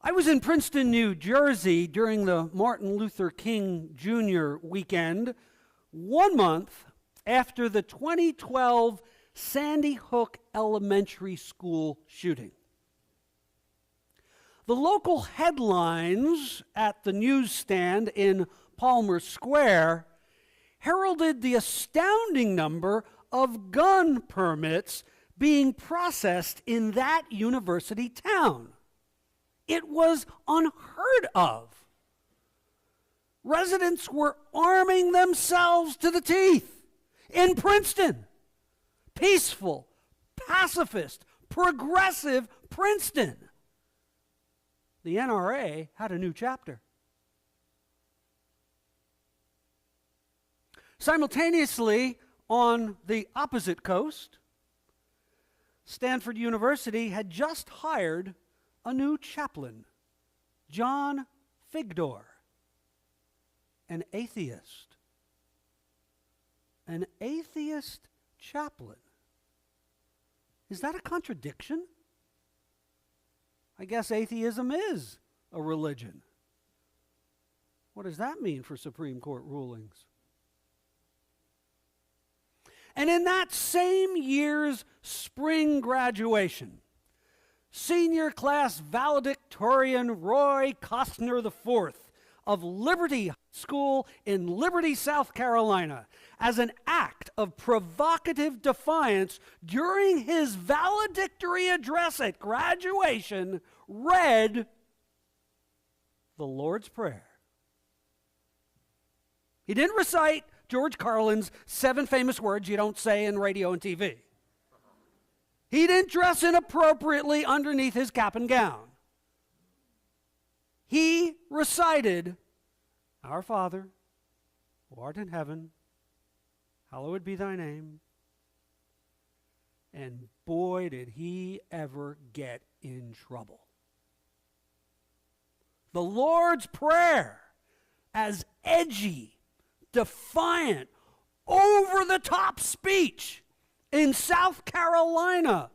I was in Princeton, New Jersey during the Martin Luther King Jr. weekend, 1 month after the 2012 Sandy Hook Elementary School shooting. The local headlines at the newsstand in Palmer Square heralded the astounding number of gun permits being processed in that university town. It was unheard of. Residents were arming themselves to the teeth in Princeton. Peaceful, pacifist, progressive Princeton. The NRA had a new chapter. Simultaneously, on the opposite coast, Stanford University had just hired a new chaplain, John Figdor, an atheist. An atheist chaplain. Is that a contradiction? I guess atheism is a religion. What does that mean for Supreme Court rulings? And in that same year's spring graduation, senior class valedictorian Roy Costner IV of Liberty School in Liberty, South Carolina, as an act of provocative defiance during his valedictory address at graduation, read the Lord's Prayer. He didn't recite George Carlin's 7 famous words you don't say in radio and TV. He didn't dress inappropriately underneath his cap and gown. He recited, "Our Father, who art in heaven, hallowed be thy name." And boy, did he ever get in trouble. The Lord's Prayer, as edgy, defiant, over-the-top speech in South Carolina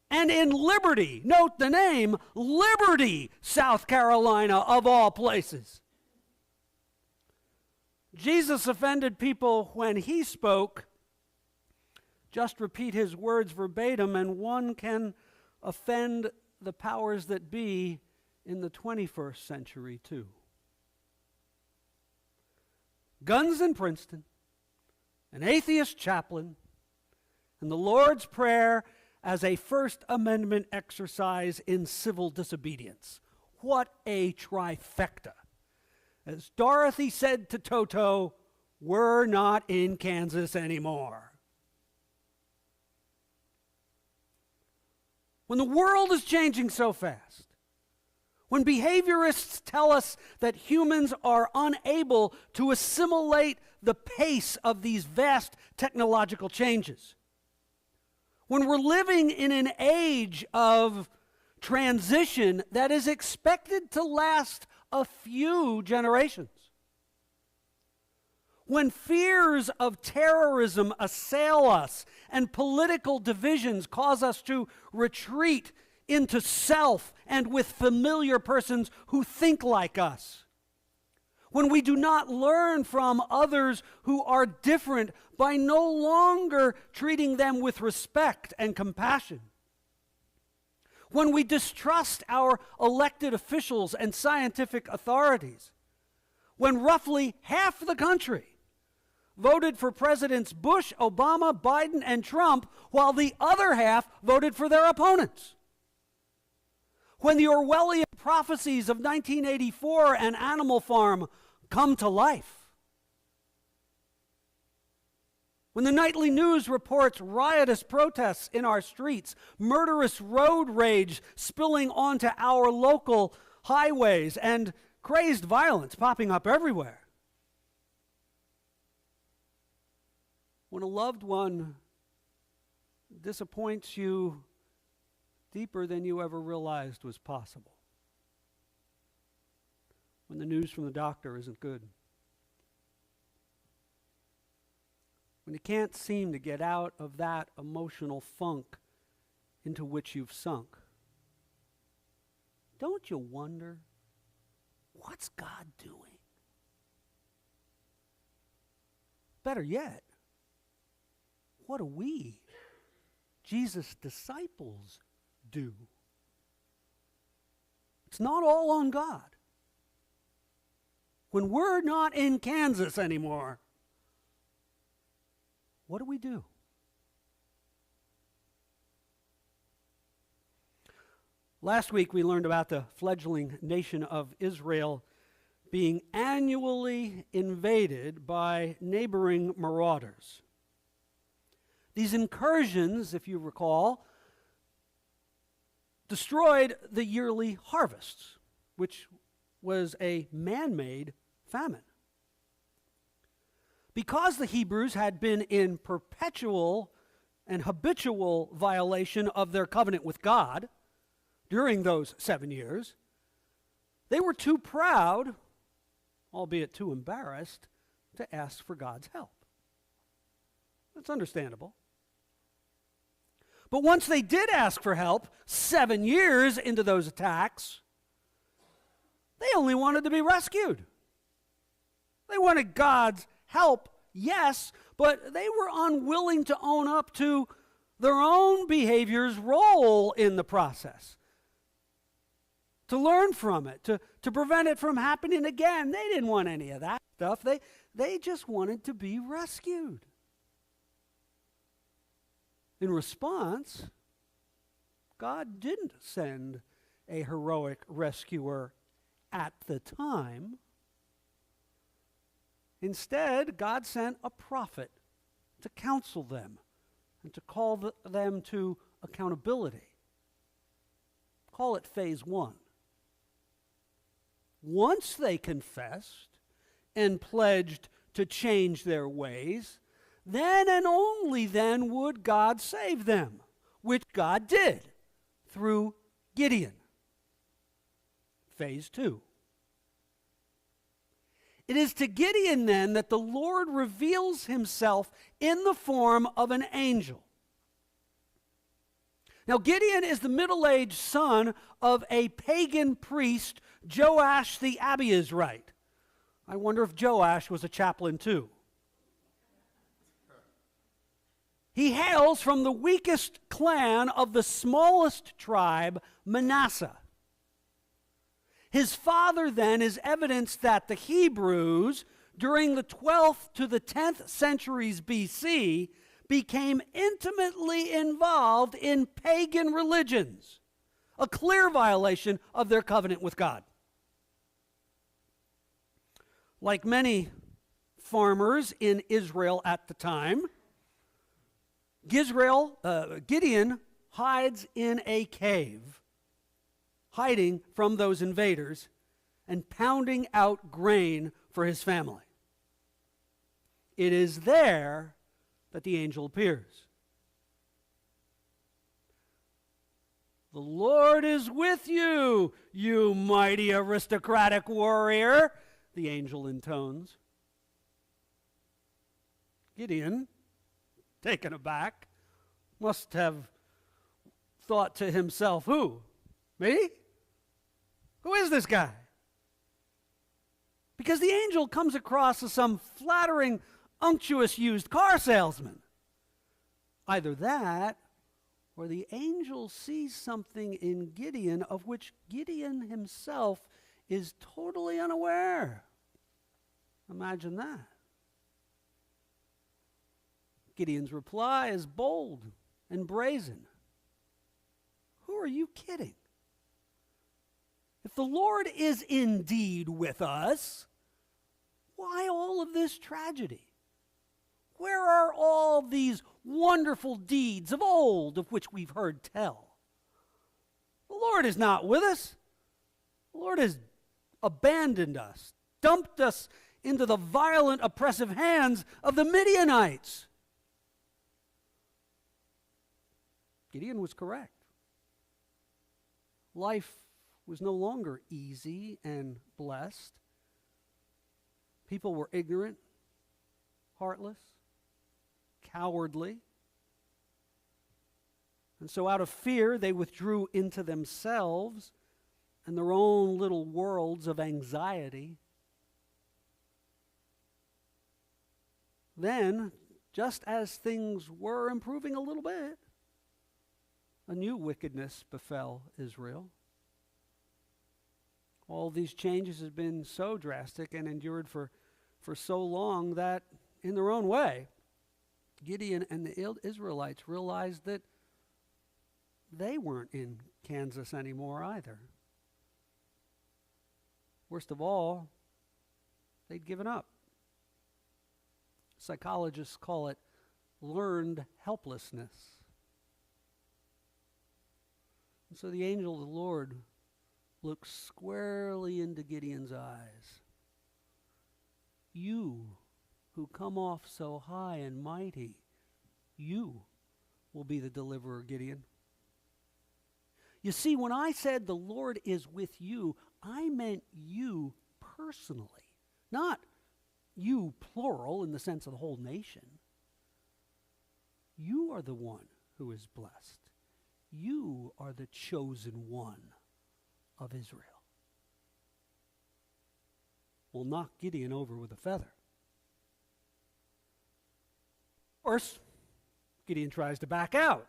and in Liberty, note the name, Liberty, South Carolina, of all places. Jesus offended people when he spoke. Just repeat his words verbatim, and one can offend the powers that be in the 21st century too. Guns in Princeton, an atheist chaplain, and the Lord's Prayer as a First Amendment exercise in civil disobedience. What a trifecta. As Dorothy said to Toto, we're not in Kansas anymore. When the world is changing so fast, when behaviorists tell us that humans are unable to assimilate the pace of these vast technological changes, when we're living in an age of transition that is expected to last a few generations, when fears of terrorism assail us and political divisions cause us to retreat into self and with familiar persons who think like us, when we do not learn from others who are different by no longer treating them with respect and compassion, when we distrust our elected officials and scientific authorities, when roughly half the country voted for Presidents Bush, Obama, Biden, and Trump, while the other half voted for their opponents, when the Orwellian prophecies of 1984 and Animal Farm come to life, when the nightly news reports riotous protests in our streets, murderous road rage spilling onto our local highways, and crazed violence popping up everywhere, when a loved one disappoints you deeper than you ever realized was possible, when the news from the doctor isn't good, when you can't seem to get out of that emotional funk into which you've sunk, don't you wonder, what's God doing? Better yet, what do we, Jesus' disciples, do? It's not all on God. When we're not in Kansas anymore, what do we do? Last week we learned about the fledgling nation of Israel being annually invaded by neighboring marauders. These incursions, if you recall, destroyed the yearly harvests, which was a man-made famine. Because the Hebrews had been in perpetual and habitual violation of their covenant with God during those 7 years, they were too proud, albeit too embarrassed, to ask for God's help. That's understandable. But once they did ask for help, 7 years into those attacks, they only wanted to be rescued. They wanted God's help, yes, but they were unwilling to own up to their own behavior's role in the process, to learn from it, to prevent it from happening again. They didn't want any of that stuff. They just wanted to be rescued. In response, God didn't send a heroic rescuer at the time. Instead, God sent a prophet to counsel them and to call them to accountability. Call it phase 1. Once they confessed and pledged to change their ways, then and only then would God save them, which God did through Gideon. Phase 2. It is to Gideon then that the Lord reveals himself in the form of an angel. Now, Gideon is the middle-aged son of a pagan priest, Joash the Abiezrite. I wonder if Joash was a chaplain too. He hails from the weakest clan of the smallest tribe, Manasseh. His father, then, is evidence that the Hebrews, during the 12th to the 10th centuries BC, became intimately involved in pagan religions, a clear violation of their covenant with God. Like many farmers in Israel at the time, Gideon hides in a cave, hiding from those invaders and pounding out grain for his family. It is there that the angel appears. The Lord is with you, you mighty aristocratic warrior, the angel intones. Gideon, taken aback, must have thought to himself, who? Me? Who is this guy? Because the angel comes across as some flattering, unctuous used car salesman. Either that, or the angel sees something in Gideon of which Gideon himself is totally unaware. Imagine that. Gideon's reply is bold and brazen. Who are you kidding? If the Lord is indeed with us, why all of this tragedy? Where are all these wonderful deeds of old of which we've heard tell? The Lord is not with us. The Lord has abandoned us, dumped us into the violent, oppressive hands of the Midianites. Gideon was correct. Life was no longer easy and blessed. People were ignorant, heartless, cowardly. And so out of fear, they withdrew into themselves and their own little worlds of anxiety. Then, just as things were improving a little bit, a new wickedness befell Israel. All these changes have been so drastic and endured for so long that, in their own way, Gideon and the Israelites realized that they weren't in Kansas anymore either. Worst of all, they'd given up. Psychologists call it learned helplessness. And so the angel of the Lord looks squarely into Gideon's eyes. You who come off so high and mighty, you will be the deliverer, Gideon. You see, when I said the Lord is with you, I meant you personally, not you plural in the sense of the whole nation. You are the one who is blessed. You are the chosen one of Israel. Will knock Gideon over with a feather. Of course, Gideon tries to back out.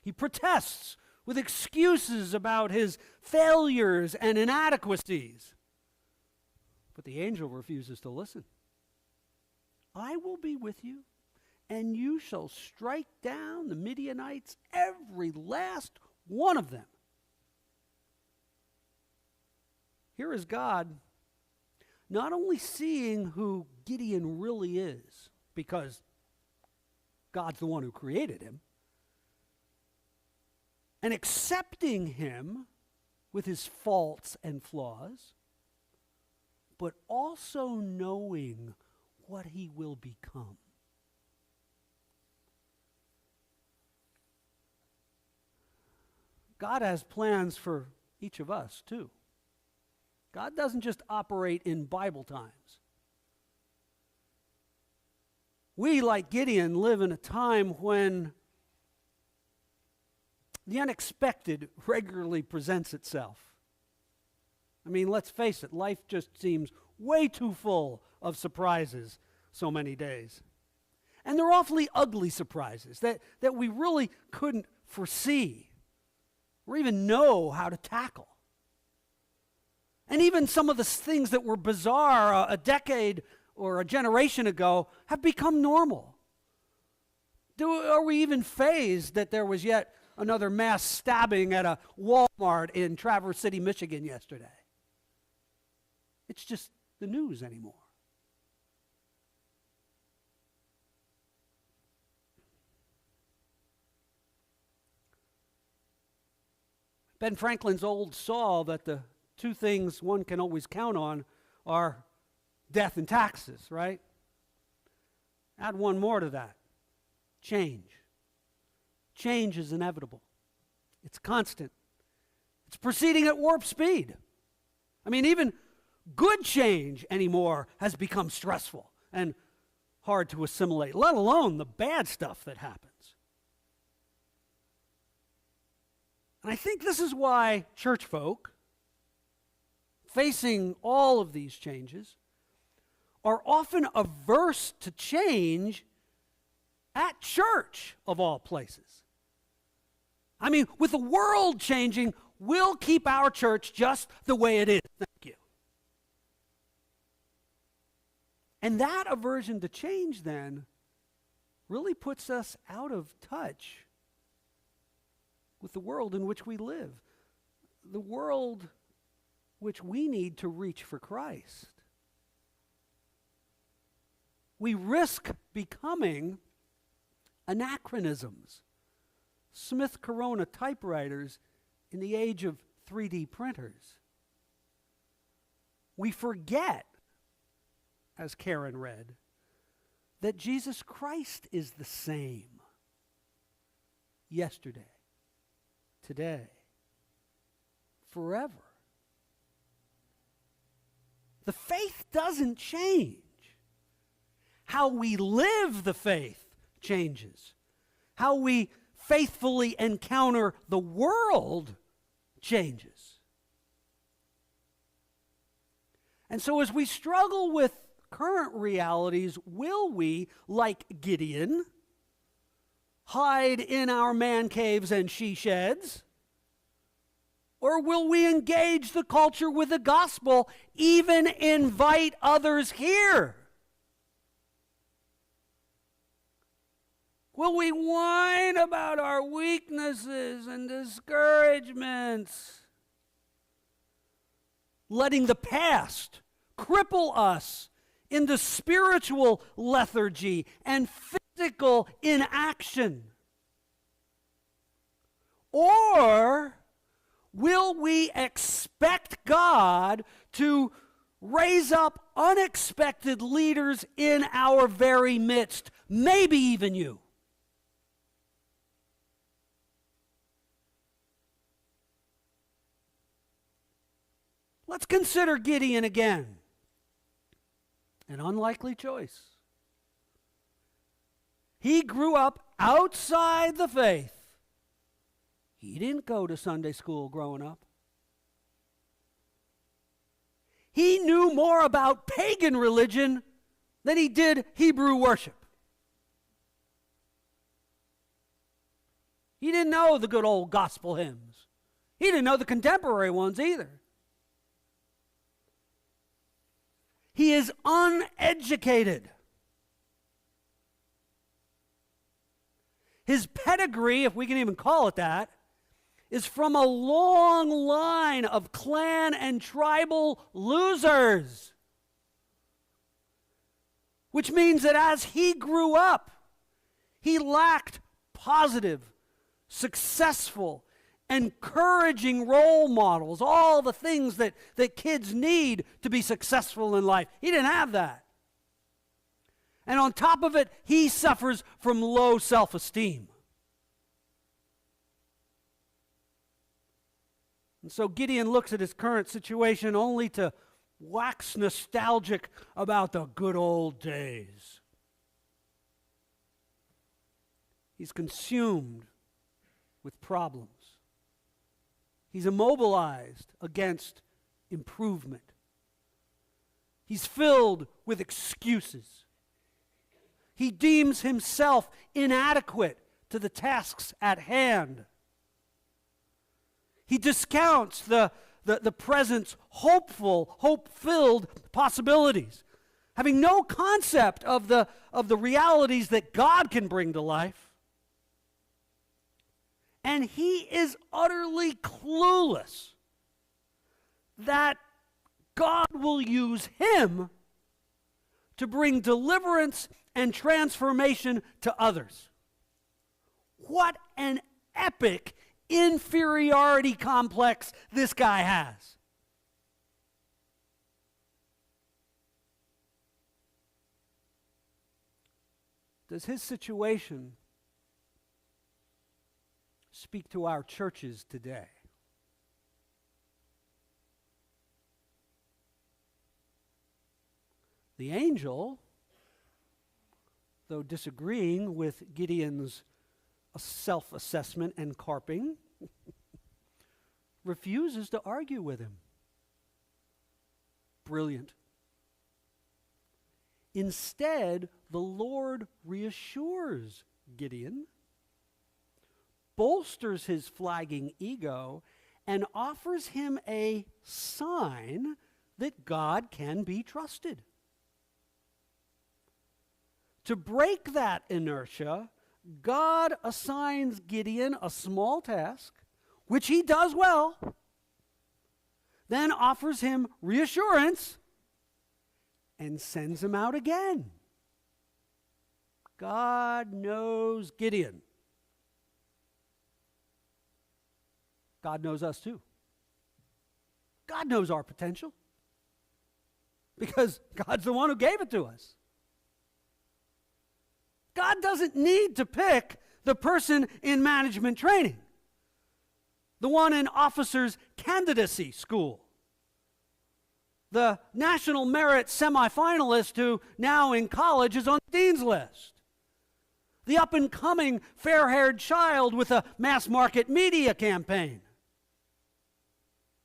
He protests with excuses about his failures and inadequacies. But the angel refuses to listen. I will be with you, and you shall strike down the Midianites, every last one of them. Here is God not only seeing who Gideon really is, because God's the one who created him, and accepting him with his faults and flaws, but also knowing what he will become. God has plans for each of us, too. God doesn't just operate in Bible times. We, like Gideon, live in a time when the unexpected regularly presents itself. I mean, let's face it, life just seems way too full of surprises so many days. And they're awfully ugly surprises that we really couldn't foresee or even know how to tackle. And even some of the things that were bizarre a decade or a generation ago have become normal. Are we even fazed that there was yet another mass stabbing at a Walmart in Traverse City, Michigan yesterday? It's just the news anymore. Ben Franklin's old saw that the two things one can always count on are death and taxes, right? Add one more to that. Change. Change is inevitable. It's constant. It's proceeding at warp speed. I mean, even good change anymore has become stressful and hard to assimilate, let alone the bad stuff that happens. And I think this is why church folk, facing all of these changes, are often averse to change at church, of all places. I mean, with the world changing, we'll keep our church just the way it is. Thank you. And that aversion to change, then, really puts us out of touch with the world in which we live, the world which we need to reach for Christ. We risk becoming anachronisms, Smith Corona typewriters in the age of 3D printers. We forget, as Karen read, that Jesus Christ is the same yesterday, today, forever. The faith doesn't change. How we live the faith changes. How we faithfully encounter the world changes. And so as we struggle with current realities, will we, like Gideon, hide in our man caves and she sheds? Or will we engage the culture with the gospel, even invite others here? Will we whine about our weaknesses and discouragements, letting the past cripple us into spiritual lethargy and physical inaction? Or will we expect God to raise up unexpected leaders in our very midst, maybe even you? Let's consider Gideon again. An unlikely choice. He grew up outside the faith. He didn't go to Sunday school growing up. He knew more about pagan religion than he did Hebrew worship. He didn't know the good old gospel hymns. He didn't know the contemporary ones either. He is uneducated. His pedigree, if we can even call it that, is from a long line of clan and tribal losers. Which means that as he grew up, he lacked positive, successful, encouraging role models, all the things that kids need to be successful in life. He didn't have that. And on top of it, he suffers from low self-esteem. And so Gideon looks at his current situation only to wax nostalgic about the good old days. He's consumed with problems. He's immobilized against improvement. He's filled with excuses. He deems himself inadequate to the tasks at hand. He discounts the present's hope-filled possibilities, having no concept of the realities that God can bring to life. And he is utterly clueless that God will use him to bring deliverance and transformation to others. What an epic inferiority complex this guy has. Does his situation speak to our churches today? The angel, though disagreeing with Gideon's self-assessment and carping, refuses to argue with him. Brilliant. Instead, the Lord reassures Gideon, bolsters his flagging ego, and offers him a sign that God can be trusted. To break that inertia, God assigns Gideon a small task, which he does well, then offers him reassurance and sends him out again. God knows Gideon. God knows us too. God knows our potential because God's the one who gave it to us. God doesn't need to pick the person in management training, the one in officers' candidacy school, the national merit semifinalist who now in college is on the dean's list, the up-and-coming fair-haired child with a mass-market media campaign.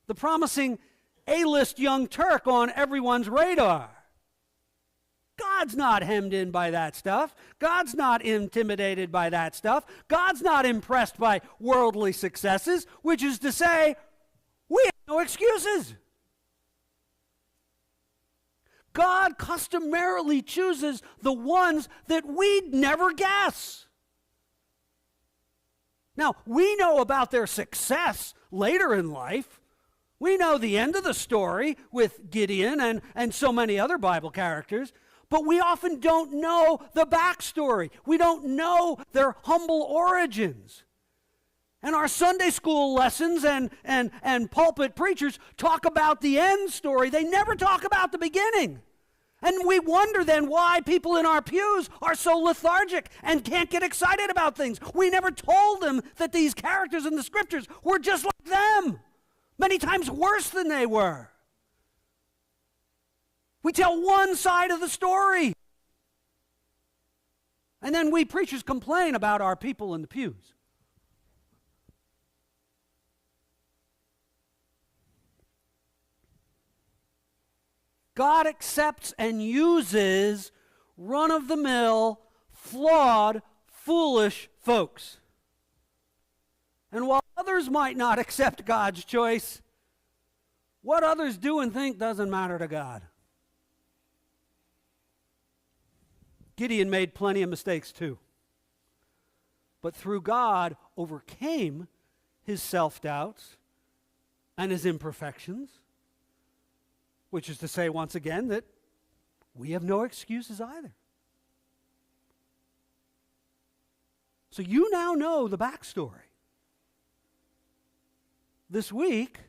the promising A-list young Turk on everyone's radar. God's not hemmed in by that stuff. God's not intimidated by that stuff. God's not impressed by worldly successes, which is to say, we have no excuses. God customarily chooses the ones that we'd never guess. Now, we know about their success later in life. We know the end of the story with Gideon and so many other Bible characters, but we often don't know the backstory. We don't know their humble origins. And our Sunday school lessons and pulpit preachers talk about the end story. They never talk about the beginning. And we wonder then why people in our pews are so lethargic and can't get excited about things. We never told them that these characters in the scriptures were just like them, many times worse than they were. We tell one side of the story. And then we preachers complain about our people in the pews. God accepts and uses run-of-the-mill, flawed, foolish folks. And while others might not accept God's choice, what others do and think doesn't matter to God. Gideon made plenty of mistakes too. But through God, overcame his self-doubts and his imperfections, which is to say, once again, that we have no excuses either. So you now know the backstory. This week,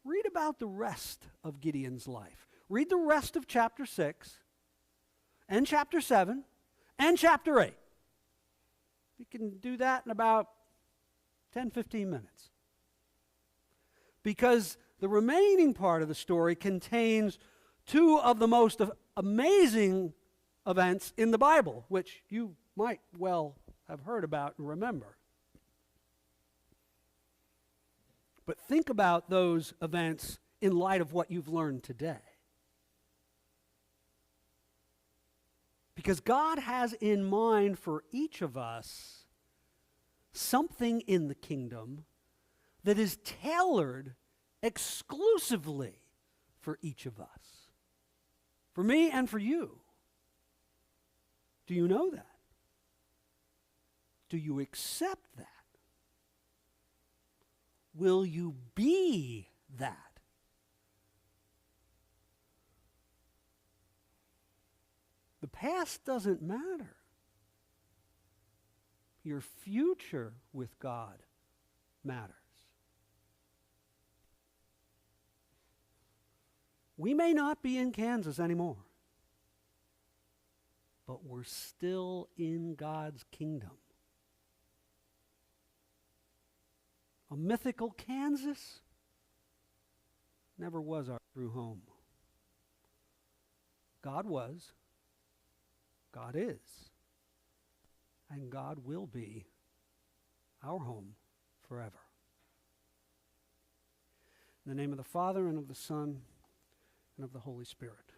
read about the rest of Gideon's life. Read the rest of chapter 6 and chapter 7 and chapter 8. You can do that in about 10, 15 minutes. Because the remaining part of the story contains two of the most amazing events in the Bible, which you might well have heard about and remember. But think about those events in light of what you've learned today. Because God has in mind for each of us something in the kingdom that is tailored exclusively for each of us. For me and for you. Do you know that? Do you accept that? Will you be that? The past doesn't matter. Your future with God matters. We may not be in Kansas anymore, but we're still in God's kingdom. A mythical Kansas never was our true home. God was, God is, and God will be our home forever. In the name of the Father, and of the Son, and of the Holy Spirit.